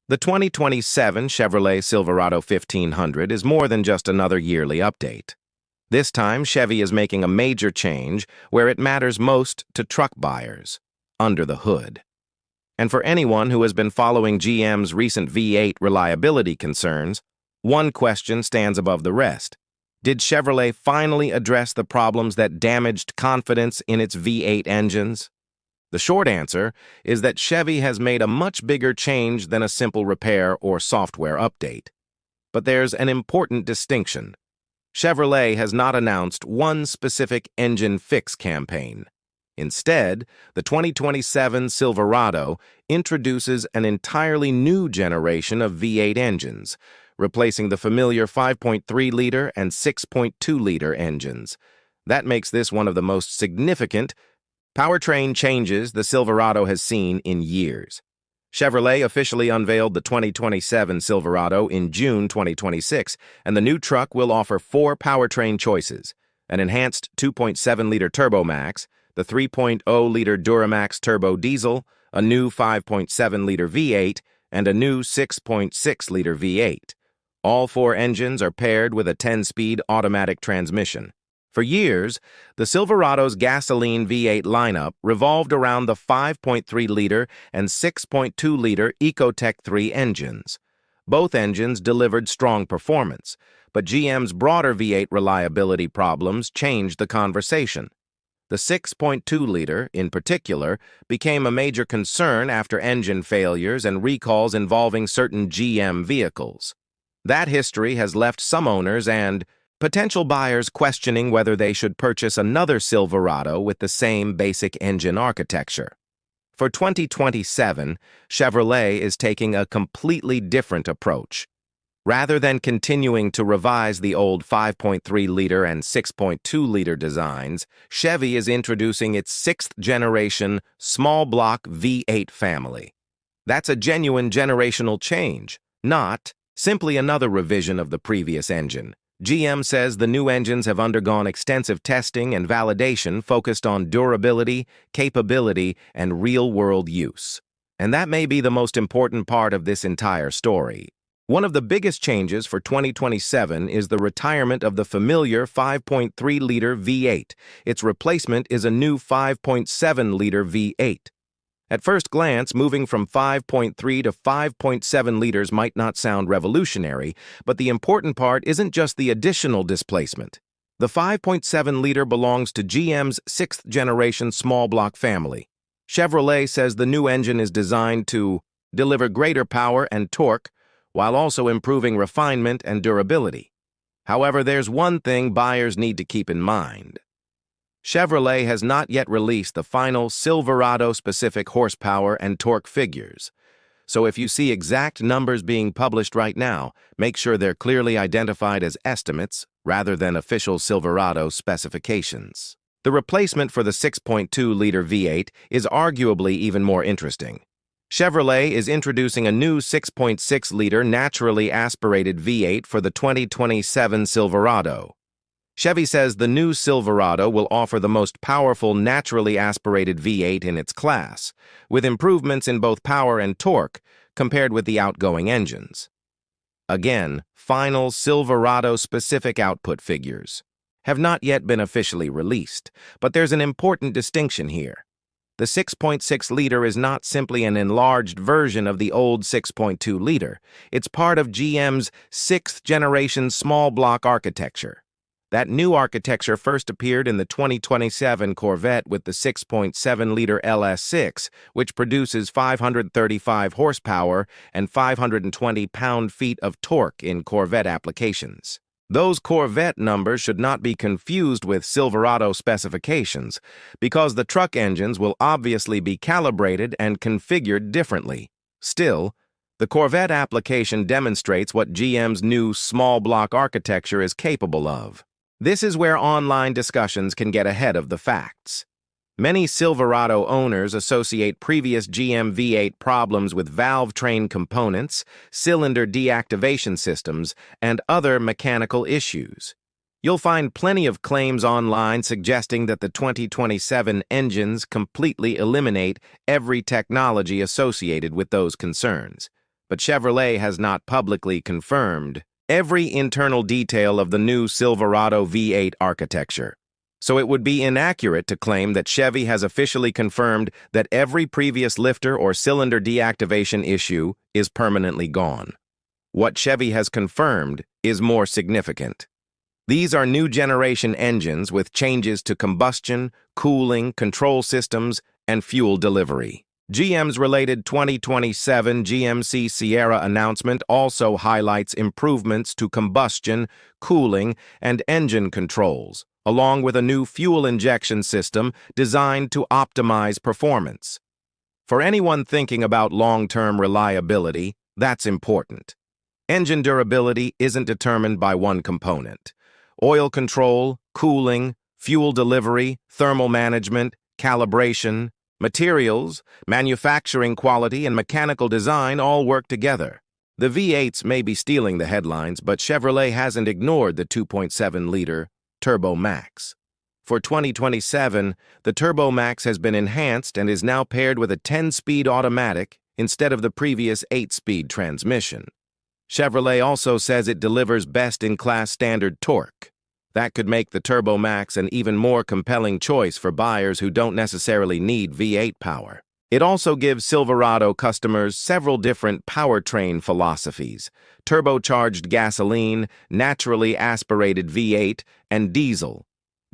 The 2027 Chevrolet Silverado 1500 is more than just another yearly update. This time, Chevy is making a major change where it matters most to truck buyers, under the hood. And for anyone who has been following GM's recent V8 reliability concerns, one question stands above the rest. Did Chevrolet finally address the problems that damaged confidence in its V8 engines? The short answer is that Chevy has made a much bigger change than a simple repair or software update. But there's an important distinction. Chevrolet has not announced one specific engine fix campaign. Instead, the 2027 Silverado introduces an entirely new generation of V8 engines, replacing the familiar 5.3-liter and 6.2-liter engines. That makes this one of the most significant powertrain changes the Silverado has seen in years. Chevrolet officially unveiled the 2027 Silverado in June 2026, and the new truck will offer four powertrain choices: an enhanced 2.7-liter Turbomax, the 3.0-liter Duramax Turbo Diesel, a new 5.7-liter V8, and a new 6.6-liter V8. All four engines are paired with a 10-speed automatic transmission. For years, the Silverado's gasoline V8 lineup revolved around the 5.3-liter and 6.2-liter Ecotec 3 engines. Both engines delivered strong performance, but GM's broader V8 reliability problems changed the conversation. The 6.2-liter, in particular, became a major concern after engine failures and recalls involving certain GM vehicles. That history has left some owners and potential buyers questioning whether they should purchase another Silverado with the same basic engine architecture. For 2027, Chevrolet is taking a completely different approach. Rather than continuing to revise the old 5.3-liter and 6.2-liter designs, Chevy is introducing its sixth-generation small-block V8 family. That's a genuine generational change, not simply another revision of the previous engine. GM says the new engines have undergone extensive testing and validation focused on durability, capability, and real-world use. And that may be the most important part of this entire story. One of the biggest changes for 2027 is the retirement of the familiar 5.3-liter V8. Its replacement is a new 5.7-liter V8. At first glance, moving from 5.3 to 5.7 liters might not sound revolutionary, but the important part isn't just the additional displacement. The 5.7-liter belongs to GM's sixth-generation small-block family. Chevrolet says the new engine is designed to deliver greater power and torque while also improving refinement and durability. However, there's one thing buyers need to keep in mind. Chevrolet has not yet released the final Silverado-specific horsepower and torque figures. So if you see exact numbers being published right now, make sure they're clearly identified as estimates rather than official Silverado specifications. The replacement for the 6.2-liter V8 is arguably even more interesting. Chevrolet is introducing a new 6.6-liter naturally aspirated V8 for the 2027 Silverado. Chevy says the new Silverado will offer the most powerful naturally aspirated V8 in its class, with improvements in both power and torque compared with the outgoing engines. Again, final Silverado-specific output figures have not yet been officially released, but there's an important distinction here. The 6.6-liter is not simply an enlarged version of the old 6.2-liter. It's part of GM's sixth-generation small-block architecture. That new architecture first appeared in the 2027 Corvette with the 6.7-liter LS6, which produces 535 horsepower and 520 pound-feet of torque in Corvette applications. Those Corvette numbers should not be confused with Silverado specifications, because the truck engines will obviously be calibrated and configured differently. Still, the Corvette application demonstrates what GM's new small-block architecture is capable of. This is where online discussions can get ahead of the facts. Many Silverado owners associate previous GM V8 problems with valve train components, cylinder deactivation systems, and other mechanical issues. You'll find plenty of claims online suggesting that the 2027 engines completely eliminate every technology associated with those concerns. but Chevrolet has not publicly confirmed every internal detail of the new Silverado V8 architecture. So it would be inaccurate to claim that Chevy has officially confirmed that every previous lifter or cylinder deactivation issue is permanently gone. What Chevy has confirmed is more significant. These are new generation engines with changes to combustion, cooling, control systems, and fuel delivery. GM's related 2027 GMC Sierra announcement also highlights improvements to combustion, cooling, and engine controls, along with a new fuel injection system designed to optimize performance. For anyone thinking about long-term reliability, that's important. Engine durability isn't determined by one component. Oil control, cooling, fuel delivery, thermal management, calibration, materials, manufacturing quality, and mechanical design all work together. The V8s may be stealing the headlines, but Chevrolet hasn't ignored the 2.7-liter Turbo Max. For 2027, the Turbo Max has been enhanced and is now paired with a 10-speed automatic instead of the previous 8-speed transmission. Chevrolet also says it delivers best-in-class standard torque. That could make the Turbo Max an even more compelling choice for buyers who don't necessarily need V8 power. It also gives Silverado customers several different powertrain philosophies: turbocharged gasoline, naturally aspirated V8, and diesel.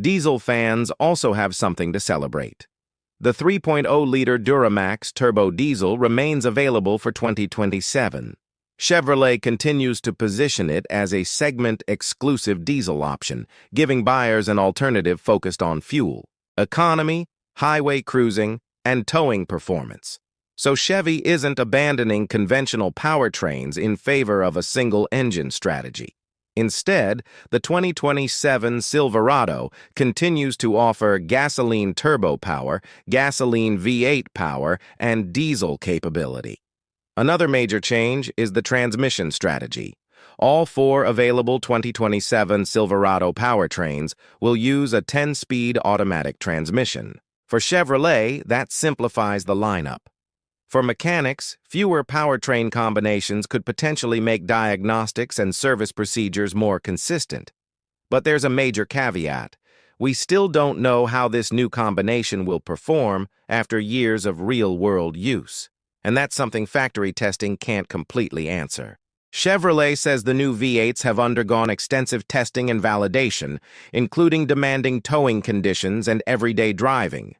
Diesel fans also have something to celebrate. The 3.0-liter Duramax Turbo Diesel remains available for 2027. Chevrolet continues to position it as a segment-exclusive diesel option, giving buyers an alternative focused on fuel, economy, highway cruising, and towing performance. So Chevy isn't abandoning conventional powertrains in favor of a single-engine strategy. Instead, the 2027 Silverado continues to offer gasoline turbo power, gasoline V8 power, and diesel capability. Another major change is the transmission strategy. All four available 2027 Silverado powertrains will use a 10-speed automatic transmission. For Chevrolet, that simplifies the lineup. For mechanics, fewer powertrain combinations could potentially make diagnostics and service procedures more consistent. But there's a major caveat. We still don't know how this new combination will perform after years of real-world use. And that's something factory testing can't completely answer. Chevrolet says the new V8s have undergone extensive testing and validation, including demanding towing conditions and everyday driving.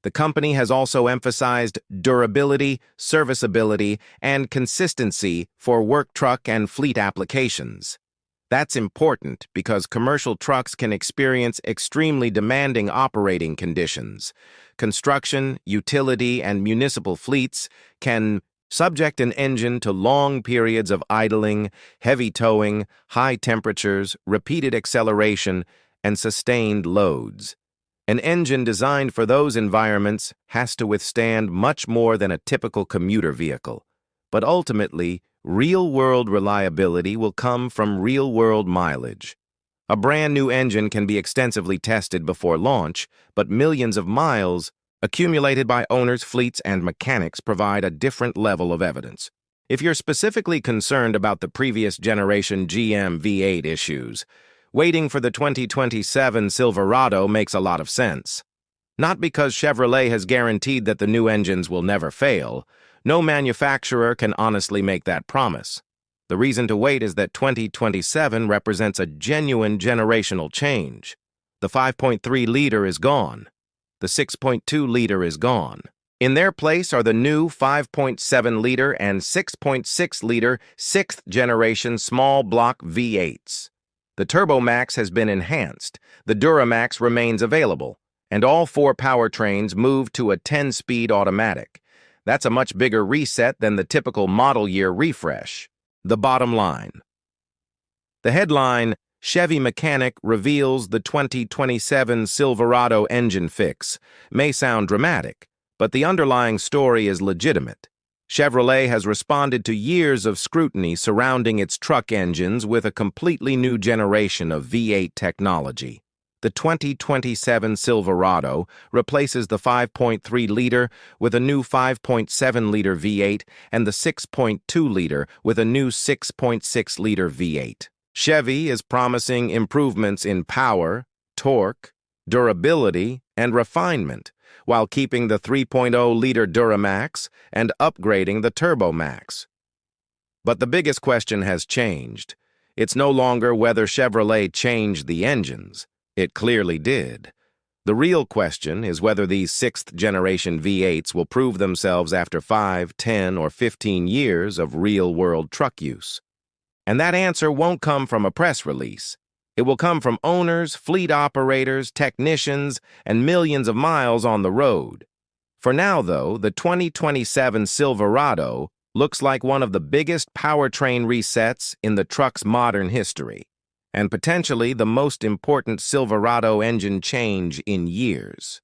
The company has also emphasized durability, serviceability, and consistency for work truck and fleet applications. That's important because commercial trucks can experience extremely demanding operating conditions. Construction, utility, and municipal fleets can subject an engine to long periods of idling, heavy towing, high temperatures, repeated acceleration, and sustained loads. An engine designed for those environments has to withstand much more than a typical commuter vehicle. But ultimately, real-world reliability will come from real-world mileage. A brand-new engine can be extensively tested before launch, but millions of miles accumulated by owners, fleets, and mechanics provide a different level of evidence. If you're specifically concerned about the previous generation GM V8 issues, waiting for the 2027 Silverado makes a lot of sense. Not because Chevrolet has guaranteed that the new engines will never fail. No manufacturer can honestly make that promise. The reason to wait is that 2027 represents a genuine generational change. The 5.3-liter is gone. The 6.2-liter is gone. In their place are the new 5.7-liter and 6.6-liter sixth-generation small-block V8s. The Turbo Max has been enhanced, the Duramax remains available, and all four powertrains move to a 10-speed automatic. That's a much bigger reset than the typical model year refresh. The bottom line. The headline, Chevy Mechanic Reveals the 2027 Silverado Engine Fix, may sound dramatic, but the underlying story is legitimate. Chevrolet has responded to years of scrutiny surrounding its truck engines with a completely new generation of V8 technology. The 2027 Silverado replaces the 5.3-liter with a new 5.7-liter V8 and the 6.2-liter with a new 6.6-liter V8. Chevy is promising improvements in power, torque, durability, and refinement, while keeping the 3.0-liter Duramax and upgrading the Turbomax. But the biggest question has changed. It's no longer whether Chevrolet changed the engines. It clearly did. The real question is whether these sixth-generation V8s will prove themselves after 5, 10, or 15 years of real-world truck use. And that answer won't come from a press release. It will come from owners, fleet operators, technicians, and millions of miles on the road. For now, though, the 2027 Silverado looks like one of the biggest powertrain resets in the truck's modern history, and potentially the most important Silverado engine change in years.